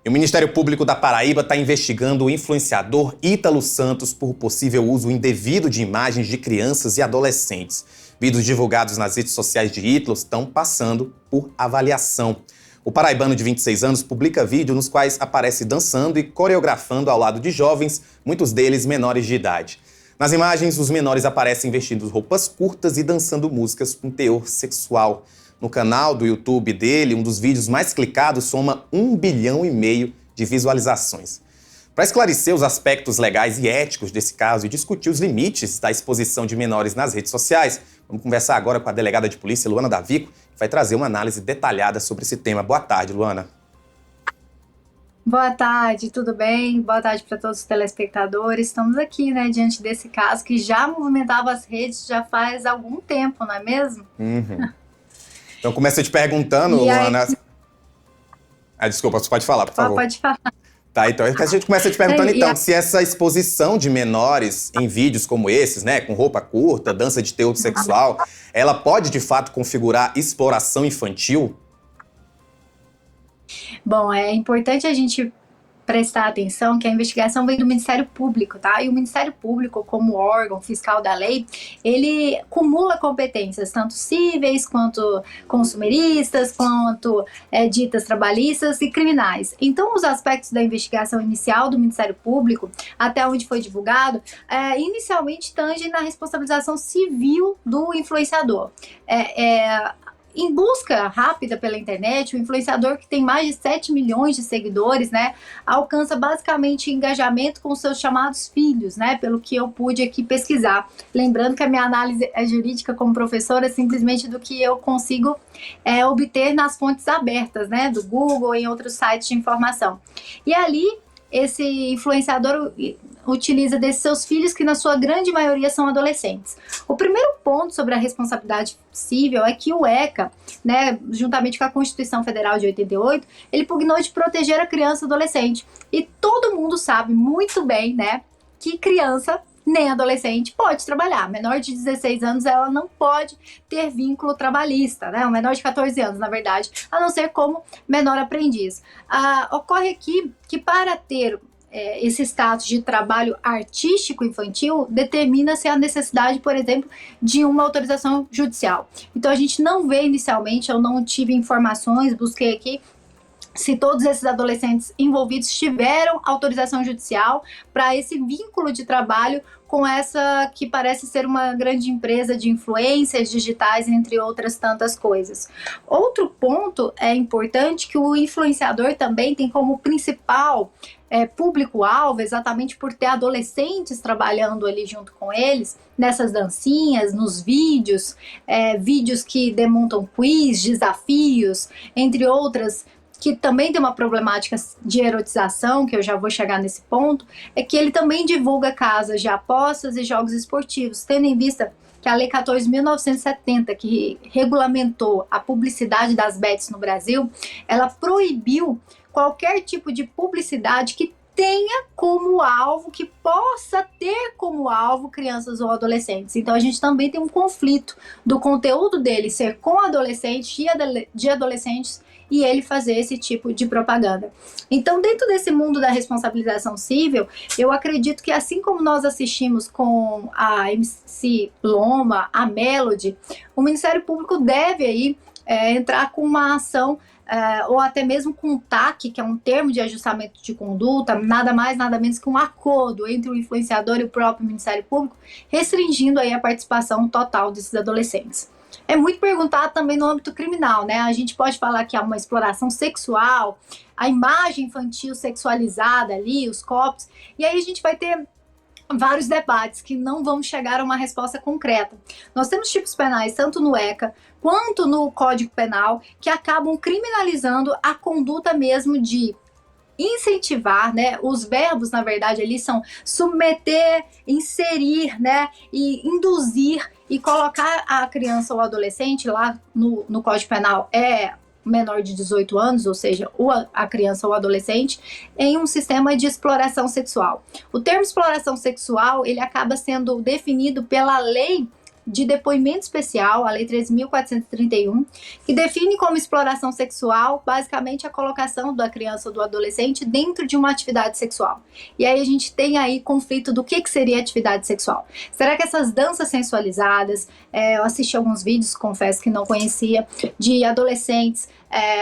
E o Ministério Público da Paraíba está investigando o influenciador Ítalo Santos por possível uso indevido de imagens de crianças e adolescentes. Vídeos divulgados nas redes sociais de Ítalo estão passando por avaliação. O paraibano de 26 anos publica vídeos nos quais aparece dançando e coreografando ao lado de jovens, muitos deles menores de idade. Nas imagens, os menores aparecem vestindo roupas curtas e dançando músicas com teor sexual. No canal do YouTube dele, um dos vídeos mais clicados soma 1,5 bilhão de visualizações. Para esclarecer os aspectos legais e éticos desse caso e discutir os limites da exposição de menores nas redes sociais, vamos conversar agora com a delegada de polícia, Luana Davico, que vai trazer uma análise detalhada sobre esse tema. Boa tarde, Luana. Boa tarde, tudo bem? Boa tarde para todos os telespectadores. Estamos aqui, diante desse caso que já movimentava as redes já faz algum tempo, não é mesmo? Uhum. Então, começo te perguntando, Luana... Desculpa, você pode falar, por favor. Pode falar. Tá, então a gente começa te perguntando, se essa exposição de menores em vídeos como esses, com roupa curta, dança de teor sexual, ela pode, de fato, configurar exploração infantil? Bom, é importante a gente prestar atenção que a investigação vem do Ministério Público, tá? E o Ministério Público, como órgão fiscal da lei, ele cumula competências, tanto cíveis, quanto consumeristas, quanto ditas trabalhistas e criminais. Então, os aspectos da investigação inicial do Ministério Público, até onde foi divulgado, inicialmente tangem na responsabilização civil do influenciador. Em busca rápida pela internet, o influenciador que tem mais de 7 milhões de seguidores, alcança basicamente engajamento com seus chamados filhos, pelo que eu pude aqui pesquisar. Lembrando que a minha análise jurídica como professora é simplesmente do que eu consigo obter nas fontes abertas, do Google e em outros sites de informação. E ali, esse influenciador utiliza desses seus filhos, que na sua grande maioria são adolescentes. O primeiro ponto sobre a responsabilidade civil é que o ECA, juntamente com a Constituição Federal de 88, ele pugnou de proteger a criança e adolescente. E todo mundo sabe muito bem, que criança nem adolescente pode trabalhar. Menor de 16 anos, ela não pode ter vínculo trabalhista, o menor de 14 anos, na verdade, a não ser como menor aprendiz. Ocorre aqui que para ter esse status de trabalho artístico infantil, determina-se a necessidade, por exemplo, de uma autorização judicial. Então a gente não vê inicialmente, eu não tive informações, busquei aqui, se todos esses adolescentes envolvidos tiveram autorização judicial para esse vínculo de trabalho com essa que parece ser uma grande empresa de influências digitais, entre outras tantas coisas. Outro ponto importante que o influenciador também tem como principal público-alvo, exatamente por ter adolescentes trabalhando ali junto com eles, nessas dancinhas, nos vídeos, vídeos que demontam quiz, desafios, entre outras, que também tem uma problemática de erotização, que eu já vou chegar nesse ponto, é que ele também divulga casas de apostas e jogos esportivos, tendo em vista que a Lei 14.970, que regulamentou a publicidade das bets no Brasil, ela proibiu qualquer tipo de publicidade que tenha como alvo, que possa ter como alvo crianças ou adolescentes. Então a gente também tem um conflito do conteúdo dele ser com adolescentes, de adolescentes, e ele fazer esse tipo de propaganda. Então, dentro desse mundo da responsabilização civil, eu acredito que assim como nós assistimos com a MC Loma, a Melody, o Ministério Público deve aí entrar com uma ação ou até mesmo com um TAC, que é um termo de ajustamento de conduta, nada mais, nada menos que um acordo entre o influenciador e o próprio Ministério Público, restringindo aí a participação total desses adolescentes. É muito perguntado também no âmbito criminal, A gente pode falar que há uma exploração sexual, a imagem infantil sexualizada ali, os copos, e aí a gente vai ter vários debates que não vão chegar a uma resposta concreta. Nós temos tipos penais, tanto no ECA quanto no Código Penal, que acabam criminalizando a conduta mesmo de incentivar, os verbos, na verdade, ali são submeter, inserir, e induzir, e colocar a criança ou adolescente lá no Código Penal menor de 18 anos, ou seja, a criança ou adolescente, em um sistema de exploração sexual. O termo exploração sexual, ele acaba sendo definido pela lei de depoimento especial, a Lei 13.431, que define como exploração sexual, basicamente, a colocação da criança ou do adolescente dentro de uma atividade sexual. E aí a gente tem aí conflito do que seria atividade sexual. Será que essas danças sensualizadas, eu assisti alguns vídeos, confesso que não conhecia, de adolescentes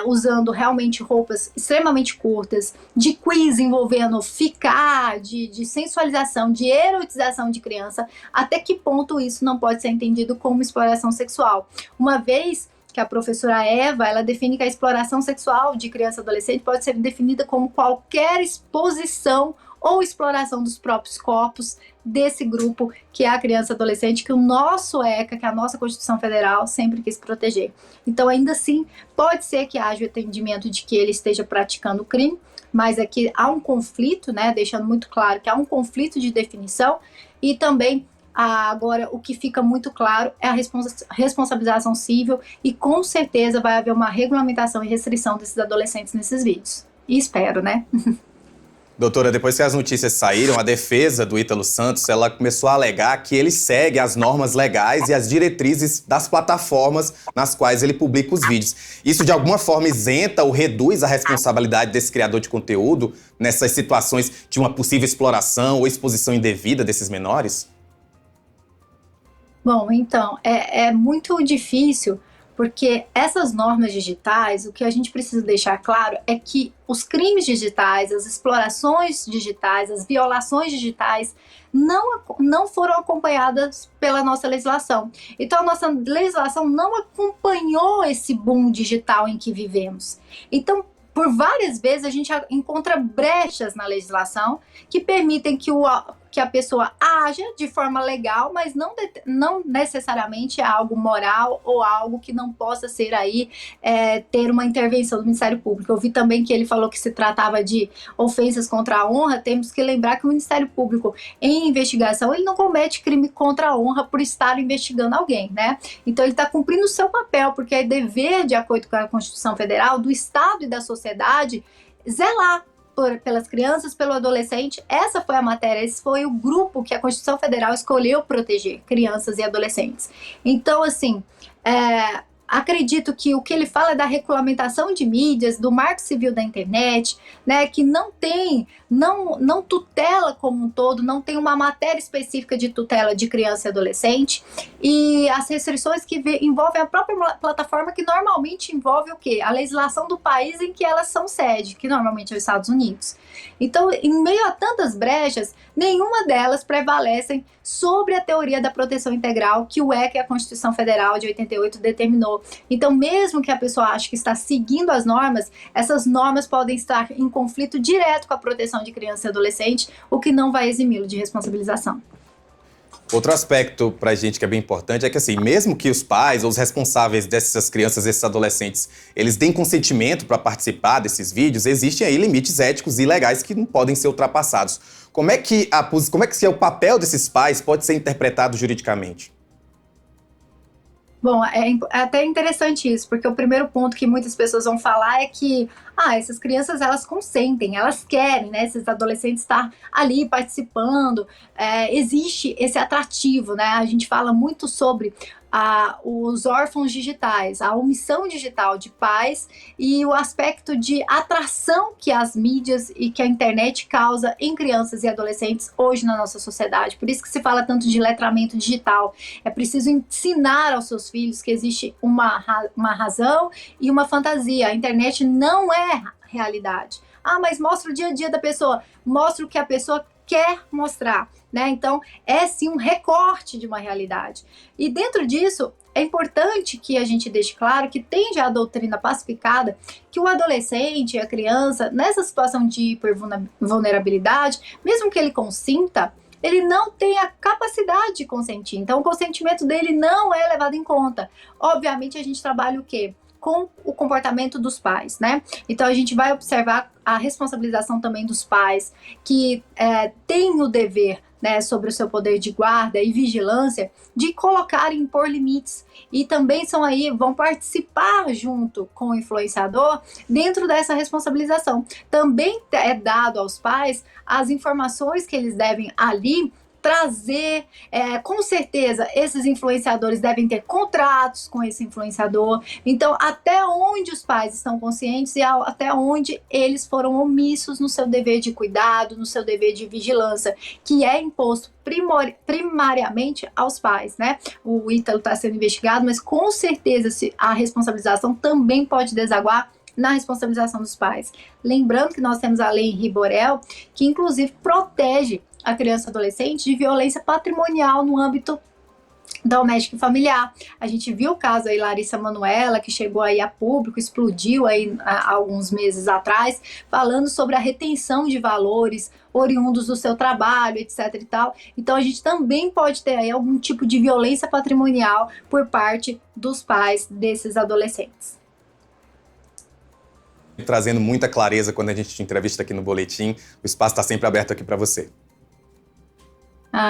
usando realmente roupas extremamente curtas, de quiz envolvendo ficar, de sensualização, de erotização de criança, até que ponto isso não pode ser entendido como exploração sexual? Uma vez que a professora Eva, ela define que a exploração sexual de criança e adolescente pode ser definida como qualquer exposição ou exploração dos próprios corpos desse grupo que é a criança e adolescente, que o nosso ECA, que é a nossa Constituição Federal, sempre quis proteger. Então, ainda assim, pode ser que haja o entendimento de que ele esteja praticando crime, mas aqui há um conflito, né, deixando muito claro que há um conflito de definição, e também agora o que fica muito claro é a responsabilização civil, e com certeza vai haver uma regulamentação e restrição desses adolescentes nesses vídeos. E espero, né? Doutora, depois que as notícias saíram, a defesa do Ítalo Santos, ela começou a alegar que ele segue as normas legais e as diretrizes das plataformas nas quais ele publica os vídeos. Isso, de alguma forma, isenta ou reduz a responsabilidade desse criador de conteúdo nessas situações de uma possível exploração ou exposição indevida desses menores? Bom, então, é muito difícil, porque essas normas digitais, o que a gente precisa deixar claro é que os crimes digitais, as explorações digitais, as violações digitais não foram acompanhadas pela nossa legislação. Então, a nossa legislação não acompanhou esse boom digital em que vivemos. Então, por várias vezes, a gente encontra brechas na legislação que permitem que a pessoa haja de forma legal, mas não necessariamente é algo moral ou algo que não possa ser aí, ter uma intervenção do Ministério Público. Eu vi também que ele falou que se tratava de ofensas contra a honra. Temos que lembrar que o Ministério Público, em investigação, ele não comete crime contra a honra por estar investigando alguém, né? Então ele está cumprindo o seu papel, porque é dever, de acordo com a Constituição Federal, do Estado e da sociedade, zelar pelas crianças, pelo adolescente. Essa foi a matéria, esse foi o grupo que a Constituição Federal escolheu proteger, crianças e adolescentes. Então, assim, acredito que o que ele fala é da regulamentação de mídias, do marco civil da internet, né, que não tutela como um todo, não tem uma matéria específica de tutela de criança e adolescente, e as restrições que envolvem a própria plataforma, que normalmente envolve o quê? A legislação do país em que elas são sede, que normalmente é os Estados Unidos. Então, em meio a tantas brechas, nenhuma delas prevalecem sobre a teoria da proteção integral que o ECA e a Constituição Federal de 88 determinou. Então, mesmo que a pessoa ache que está seguindo as normas, essas normas podem estar em conflito direto com a proteção de criança e adolescente, o que não vai eximi-lo de responsabilização. Outro aspecto pra gente que é bem importante é que, assim, mesmo que os pais ou os responsáveis dessas crianças, desses adolescentes, eles deem consentimento para participar desses vídeos, existem aí limites éticos e legais que não podem ser ultrapassados. Como é que o papel desses pais pode ser interpretado juridicamente? Bom, é até interessante isso, porque o primeiro ponto que muitas pessoas vão falar é que essas crianças, elas consentem, elas querem, né, esses adolescentes estar ali participando, existe esse atrativo, né, a gente fala muito sobre os órfãos digitais, a omissão digital de pais e o aspecto de atração que as mídias e que a internet causa em crianças e adolescentes hoje na nossa sociedade. Por isso que se fala tanto de letramento digital. É preciso ensinar aos seus filhos que existe uma razão e uma fantasia. A internet não é realidade. Mas mostra o dia a dia da pessoa, mostra o que a pessoa quer mostrar, né? Então, é sim um recorte de uma realidade. E dentro disso, é importante que a gente deixe claro que tem já a doutrina pacificada que o adolescente, a criança, nessa situação de hipervulnerabilidade, mesmo que ele consinta, ele não tem a capacidade de consentir. Então, o consentimento dele não é levado em conta. Obviamente, a gente trabalha o quê? Com o comportamento dos pais, né? Então a gente vai observar a responsabilização também dos pais, que têm o dever, né, sobre o seu poder de guarda e vigilância, de colocar e impor limites. E também vão participar junto com o influenciador dentro dessa responsabilização. Também é dado aos pais as informações que eles devem ali trazer, com certeza, esses influenciadores devem ter contratos com esse influenciador. Então, até onde os pais estão conscientes e até onde eles foram omissos no seu dever de cuidado, no seu dever de vigilância, que é imposto primariamente aos pais, né? O Ítalo está sendo investigado, mas com certeza a responsabilização também pode desaguar na responsabilização dos pais. Lembrando que nós temos a lei Henri Borel, que inclusive protege a criança e adolescente de violência patrimonial no âmbito doméstico e familiar. A gente viu o caso aí, Larissa Manoela, que chegou aí a público, explodiu aí há alguns meses atrás, falando sobre a retenção de valores oriundos do seu trabalho, etc e tal. Então a gente também pode ter aí algum tipo de violência patrimonial por parte dos pais desses adolescentes. Trazendo muita clareza quando a gente te entrevista aqui no Boletim. O espaço está sempre aberto aqui para você.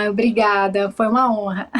Obrigada, foi uma honra.